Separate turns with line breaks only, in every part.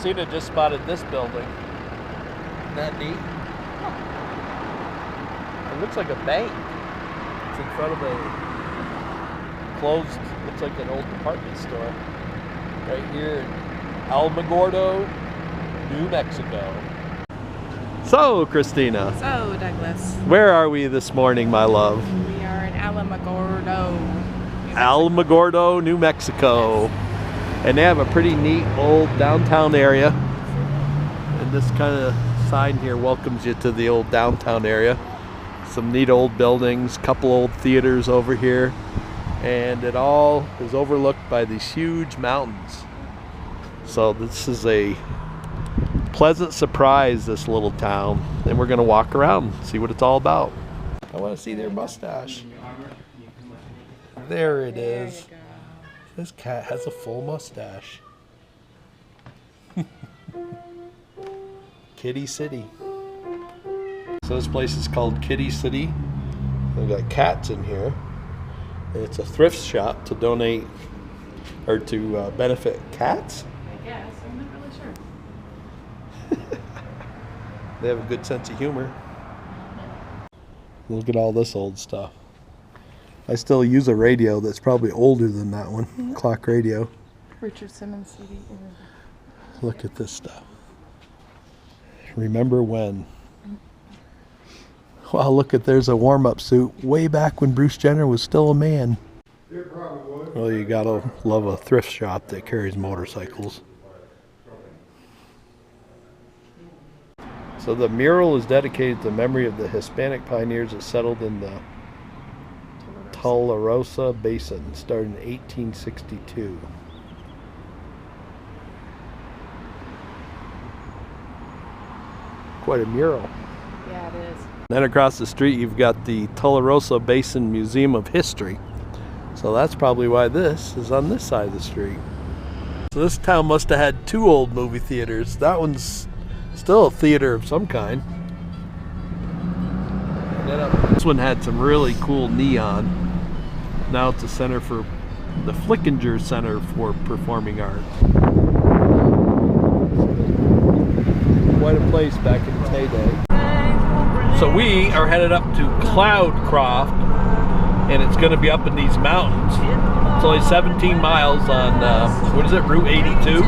Christina just spotted this building. Isn't that neat? It looks like a bank. It's in front of a closed, looks like an old department store. Right here in Alamogordo, New Mexico. So, Christina.
So, Douglas.
Where are we this morning, my love?
We are in Alamogordo,
Alamogordo, New Mexico.
Yes.
And they have a pretty neat old downtown area. And this kind of sign here welcomes you to the old downtown area. Some neat old buildings, couple old theaters over here. And it all is overlooked by these huge mountains. So this is a pleasant surprise, this little town. And we're going to walk around and see what it's all about. I want to see their mustache. There it is. This cat has a full mustache. Kitty City. So this place is called Kitty City. They've got cats in here. And it's a thrift shop to donate or to benefit cats.
I guess. I'm not really sure.
They have a good sense of humor. Look at all this old stuff. I still use a radio that's probably older than that one. Mm-hmm. Clock radio.
Richard Simmons CD.
Look at this stuff. Remember when? Wow, look at, there's a warm-up suit way back when Bruce Jenner was still a man. Well, you gotta love a thrift shop that carries motorcycles. So the mural is dedicated to the memory of the Hispanic pioneers that settled in the Tularosa Basin, started in 1862. Quite a mural.
Yeah, it is.
Then across the street you've got the Tularosa Basin Museum of History. So that's probably why this is on this side of the street. So this town must have had two old movie theaters. That one's still a theater of some kind. This one had some really cool neon. Now it's a center for the Flickinger Center for Performing Arts. Quite a place back in its heyday. So we are headed up to Cloudcroft, and it's going to be up in these mountains. It's only 17 miles on, what is it, Route 82?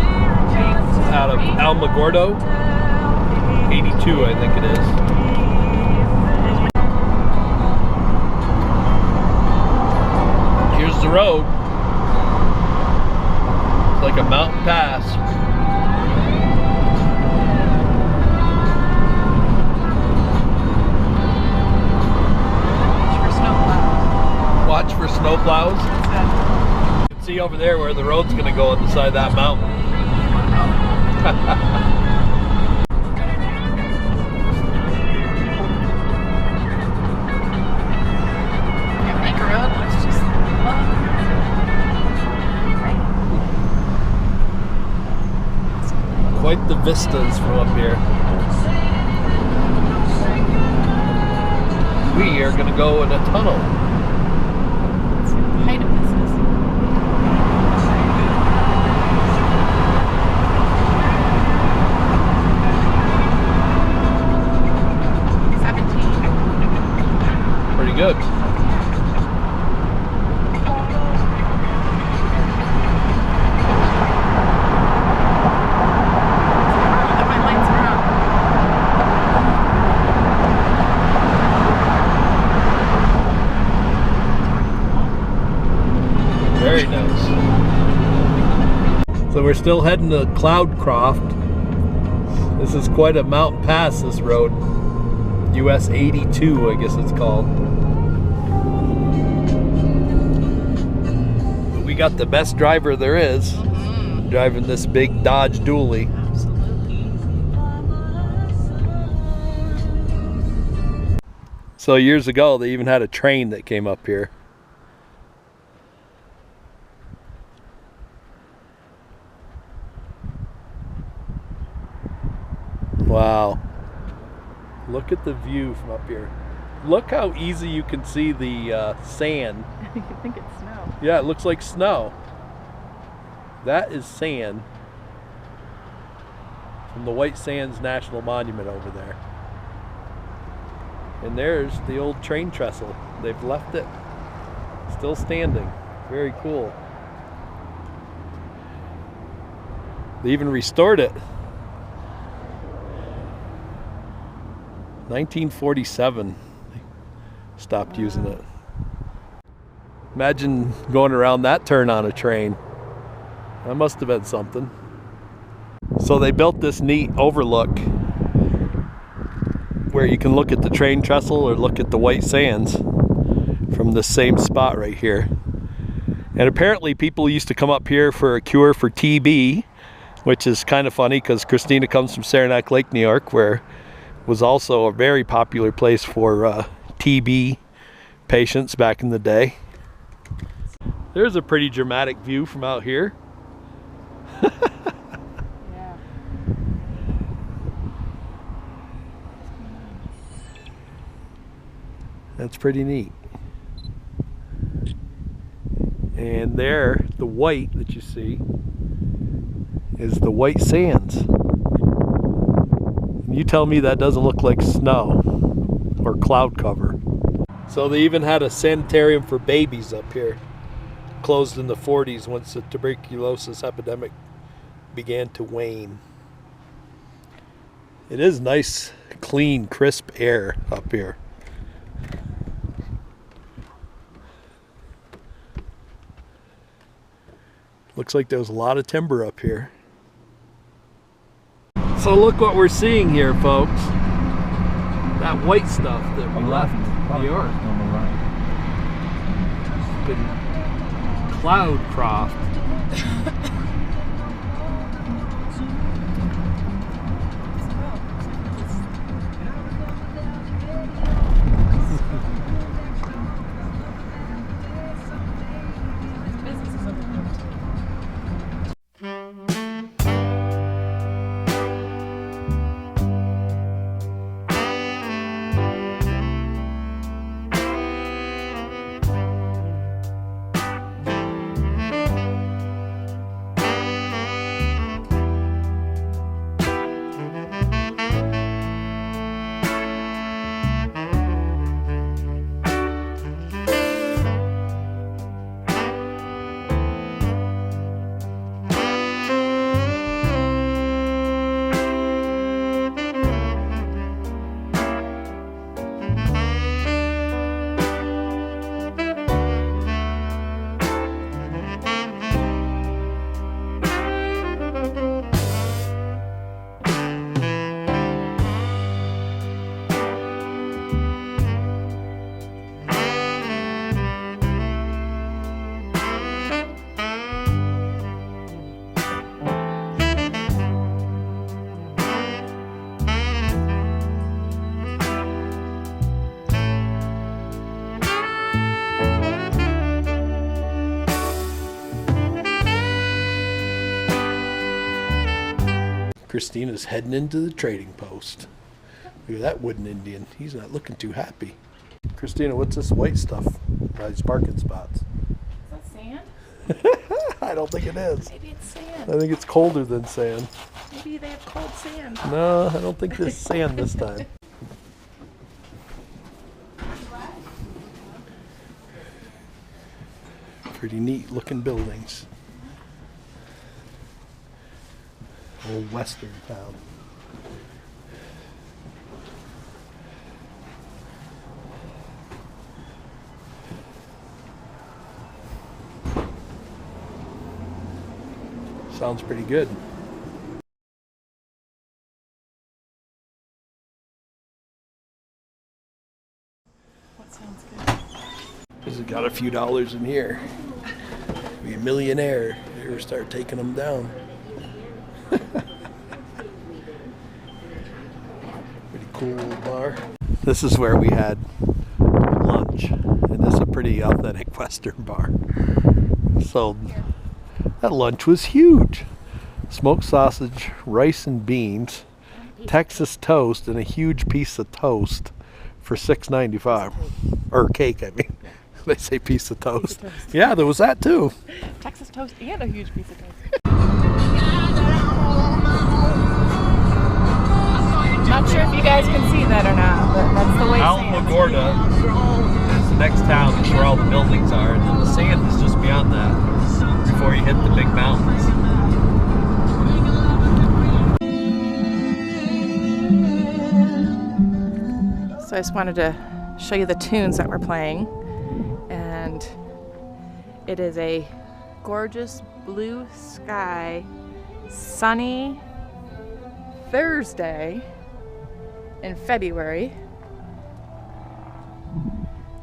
Out of Alamogordo. 82, I think it is. Here's the road. It's like a mountain pass. Watch for snowplows. You can see over there where the road's going to go on the side of that mountain. Quite the vistas from up here. We are going to go in a tunnel.
Height of business.
Pretty good. Very nice. So we're still heading to Cloudcroft. This is quite a mountain pass, this road. US 82, I guess it's called. But we got the best driver there is, driving this big Dodge Dually.
Absolutely.
So years ago, they even had a train that came up here. Wow. Look at the view from up here. Look how easy you can see the sand.
You think it's snow.
Yeah, it looks like snow. That is sand. from the White Sands National Monument over there. And there's the old train trestle. They've left it still standing. Very cool. They even restored it. 1947, they stopped using it. Imagine going around that turn on a train. That must have been something. So they built this neat overlook where you can look at the train trestle or look at the White Sands from the same spot right here. And apparently people used to come up here for a cure for TB, which is kind of funny because Christina comes from Saranac Lake, New York, where was also a very popular place for TB patients back in the day. There's a pretty dramatic view from out here.
Yeah.
That's pretty neat. And there, the white that you see is the White Sands. And you tell me that doesn't look like snow or cloud cover. So they even had a sanitarium for babies up here. Closed in the 40s once the tuberculosis epidemic began to wane. It is nice, clean, crisp air up here. Looks like there was a lot of timber up here. So look what we're seeing here, folks. That white stuff that we left New York. Been Cloudcroft. Christina's heading into the trading post. Look at that wooden Indian. He's not looking too happy. Christina, what's this white stuff by these parking spots?
Is that sand?
I don't think it is.
Maybe it's sand.
I think it's colder than sand.
Maybe they have cold sand.
No, I don't think there's sand this time. Pretty neat looking buildings. Old western town. Sounds pretty good.
What sounds good?
Because it got a few dollars in here. Be a millionaire. They ever start taking them down. Pretty cool bar. This is where we had lunch, and this is a pretty authentic Western bar. So that lunch was huge. Smoked sausage, rice and beans, Texas toast, and a huge piece of toast for $6.95. Or cake, I mean. They say piece of toast. Yeah, there was that too.
Texas toast and a huge piece of toast. not sure if you guys can see that or not, but that's the White Sands.
Alamogordo is the next town. That's where all the buildings are, and then the sand is just beyond that before you hit the big mountains.
So I just wanted to show you the tunes that we're playing, and it is a gorgeous blue sky, sunny Thursday in February.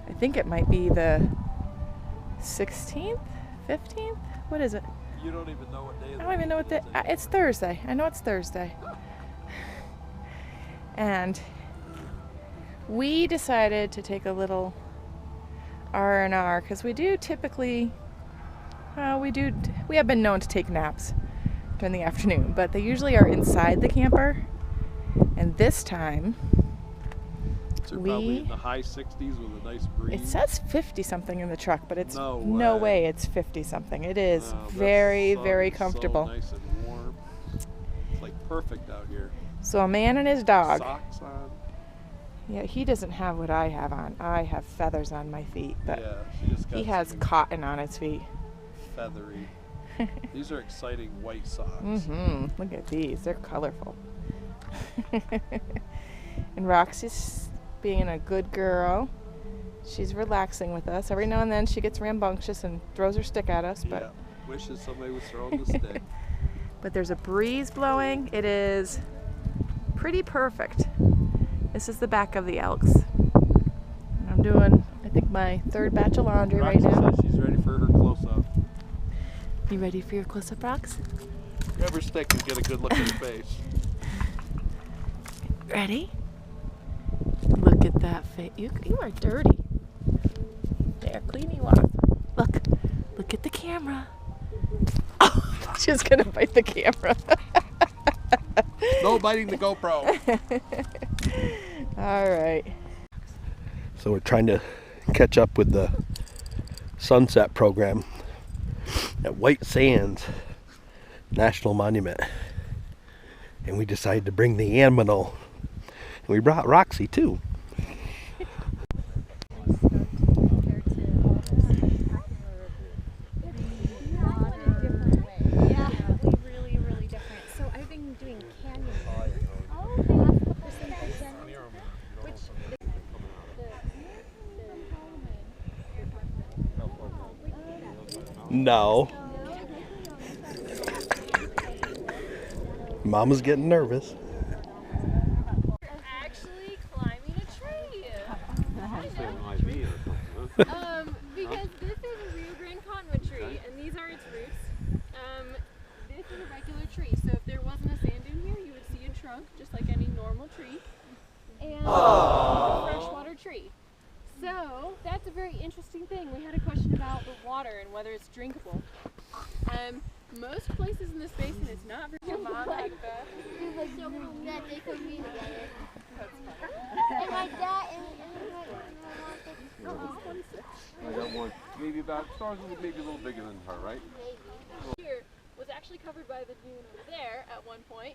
I think it might be the 16th, 15th. What is it?
You don't even know what day.
I don't even know what day. It's Thursday. I know it's Thursday. And we decided to take a little R&R because we do typically, we have been known to take naps during the afternoon, but they usually are inside the camper. And this time,
So probably in the high 60s with a nice breeze.
It says 50 something in the truck, but it's
no
way it's 50 something. It is
No,
very,
the sun
very
is
comfortable.
So nice and warm. It's like perfect out here.
So a man and his dog.
Socks on.
Yeah, he doesn't have what I have on. I have feathers on my feet, but
Yeah, she just got
he has
something
cotton on his feet.
feathery. These are exciting white socks.
Look at these. They're colorful. And Roxy's being a good girl. She's relaxing with us. Every now and then she gets rambunctious and throws her stick at us, but
Yeah, wishes somebody was throwing the stick.
but there's a breeze blowing. It is pretty perfect. This is the back of the Elks. And I'm doing, I think, my third batch of laundry right
Roxy
now.
says she's ready for her close-up.
You ready for your close-up, Rox?
Grab her stick and get a good look at her face.
Ready? Look at that face. You are dirty. There, clean you off. Look at the camera. Oh, she's gonna bite the camera.
No biting the GoPro.
All right.
So we're trying to catch up with the sunset program at White Sands National Monument. And we decided to bring the animal. And we brought Roxy too. No. Mama's getting nervous.
Actually climbing a tree. Because this is a Rio Grande cottonwood tree, and these are its roots. This is a regular tree, so if there wasn't a sand dune here, you would see a trunk, just like any normal tree. And a freshwater tree. So that's a very interesting thing. We had a question about the water and whether it's drinkable. Most places in this basin, it's not very good. Like that.
It was so cool that they could be together. And like that, and
I got one. Maybe about, stars maybe a little bigger than her, right?
Here was actually covered by the dune over there at one point.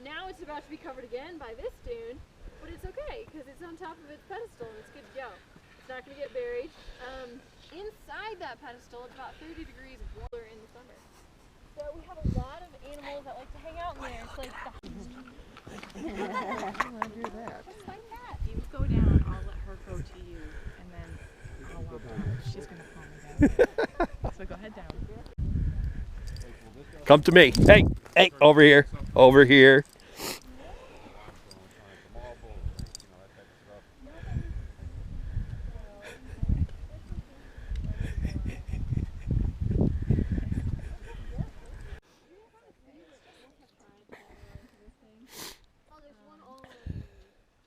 Now it's about to be covered again by this dune, but it's okay because it's on top of its pedestal and it's good to go. It's not going to get buried. Inside that pedestal, it's about 30 degrees warmer in the summer. So we have a lot of animals that like to hang out in there. It's like just like that.
You go down, I'll let her go to you, and then I'll walk down. She's gonna calm me down. So go ahead down.
Come to me. Hey, hey, over here. Over here.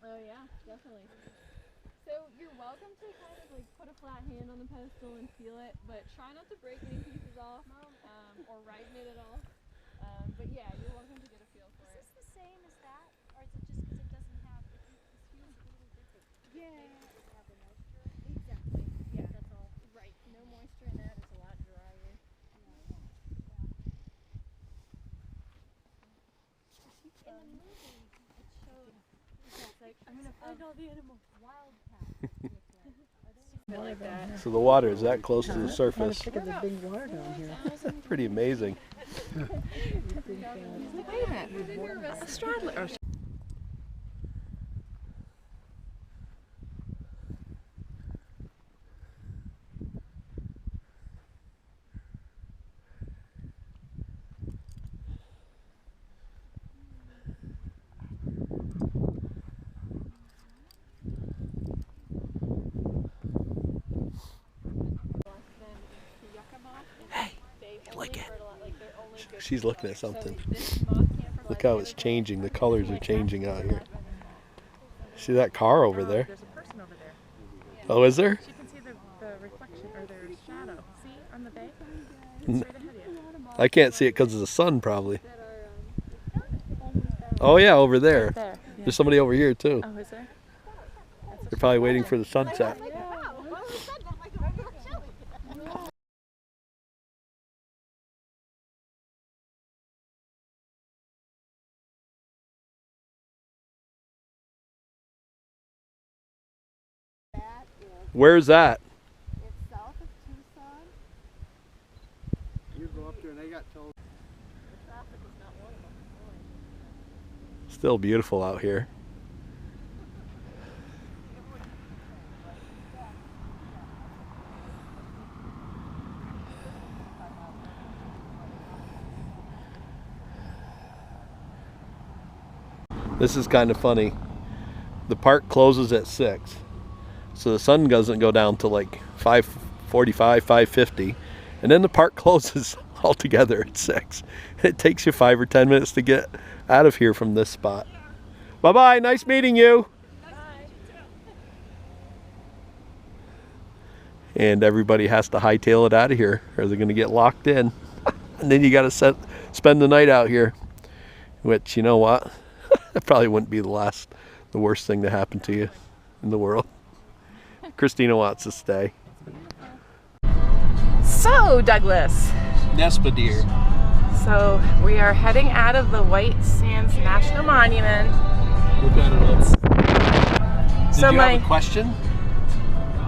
Oh yeah, definitely. So you're welcome to kind of like put a flat hand on the pedestal and feel it, but try not to break any pieces off or righten it at all. But yeah, you're welcome to get a feel for it.
is this the same as that, or is it just because it doesn't have? This feels a little different.
Yeah.
It doesn't have the moisture.
Exactly. Yeah.
That's all.
Right. No moisture in that. It's a lot drier.
In the movie, it showed
So the water is that close to the surface.
Look at the big water down here.
Pretty amazing.
Wait a minute. Straddler.
Look at. She's looking at something. Look how it's changing. The colors are changing out here. See that car over there?
There's a person over there.
Oh, is there?
She can see the reflection or their shadow. See on the bay? Straight ahead of you.
I can't see it because of the sun, probably. Oh yeah, over there.
There.
There's somebody over here too.
Oh, is there?
They're probably waiting for the sunset. Where's that?
It's south of Tucson.
You go up there and they got told.
Still beautiful out here. This is kind of funny. The park closes at 6. So the sun doesn't go down till like 5:45, 5:50. And then the park closes altogether at 6. It takes you 5 or 10 minutes to get out of here from this spot. Bye-bye, nice meeting you. And everybody has to hightail it out of here or they're gonna get locked in. And then you gotta spend the night out here. Which, you know what? That probably wouldn't be the worst thing to happen to you in the world. Christina wants to stay.
So, Douglas.
Nespadir.
So, we are heading out of the White Sands National Monument.
Look at it all. Did
So
you
my-
have a question?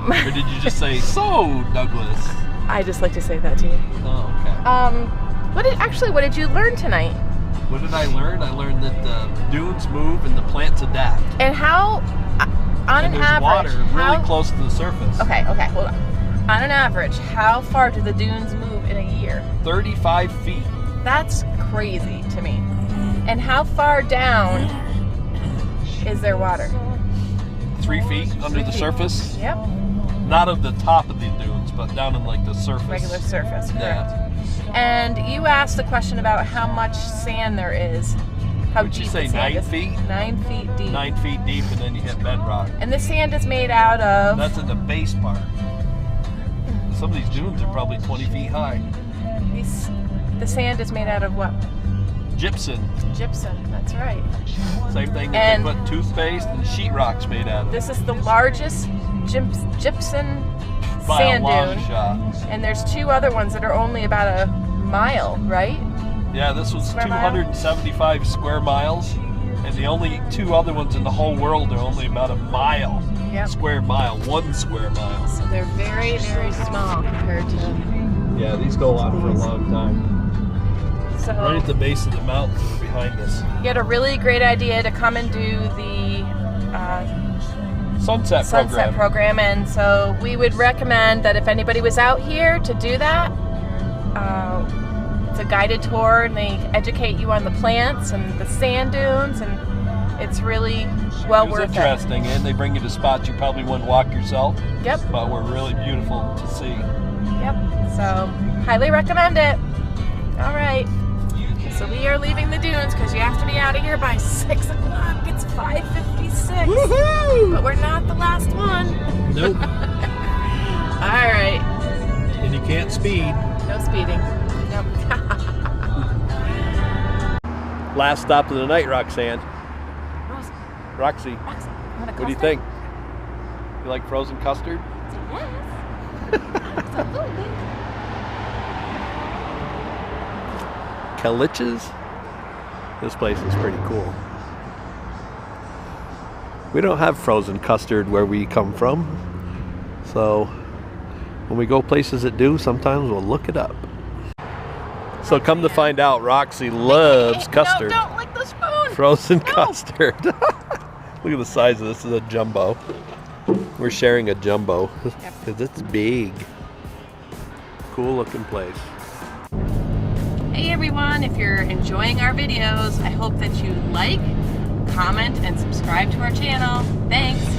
Or did you just say, so, Douglas?
I just like to say that to you.
Oh, okay.
What did you learn tonight?
What did I learn? I learned that the dunes move and the plants adapt.
And how, on
And
an
there's
average,
water really close to the surface.
Okay, hold on. On an average, how far do the dunes move in a year?
35 feet.
That's crazy to me. And how far down is there water?
3 feet under the surface.
Yep,
Not of the top of the dunes, but down in like the surface.
regular surface, correct.
Yeah.
And you asked the question about how much sand there is. How
Would
deep
you say
the sand
9
is.
feet?
9 feet deep.
9 feet deep and then you hit bedrock.
And the sand is made out of...
That's in the base part. Some of these dunes are probably 20 feet high.
The sand is made out of what?
Gypsum.
Gypsum, that's right.
Same thing that
And-
they put toothpaste and sheetrock's made out of.
This is the largest gypsum
By
sand
a long
dune.
shot.
And there's 2 other ones that are only about a mile, right?
Yeah, this was
Square mile?
275 square miles, and the only 2 other ones in the whole world are only about a mile.
Yep.
Square mile, 1 square mile.
So they're very, very small compared to...
Yeah, these go on for a long time.
So
Right at the base of the mountains that are behind us.
you had a really great idea to come and do the
Sunset
sunset program, and so we would recommend that if anybody was out here to do that, it's a guided tour and they educate you on the plants and the sand dunes, and it's really well
It was
worth
interesting, and they bring you to spots you probably wouldn't walk yourself,
it. Yep,
but were really beautiful to see.
yep. So highly recommend it. All right. So we are leaving the dunes because you have to be out of here by 6 o'clock. It's 5:56.
Woohoo!
But we're not the last one.
Nope.
All right.
And you can't speed.
No speeding. Nope.
Last stop of the night, Roxanne.
Rose,
Roxy,
Roxy, you want a
what do you
custard?
think? You like frozen custard?
Yes. Absolutely.
Kalich's? This place is pretty cool. We don't have frozen custard where we come from. So when we go places that do, sometimes we'll look it up. So come to find out, Roxy loves custard.
No, don't lick the spoon.
Frozen custard. Look at the size of this. This is a jumbo. We're sharing a jumbo because it's big. Cool looking place.
Hey everyone, if you're enjoying our videos, I hope that you like, comment, and subscribe to our channel. Thanks.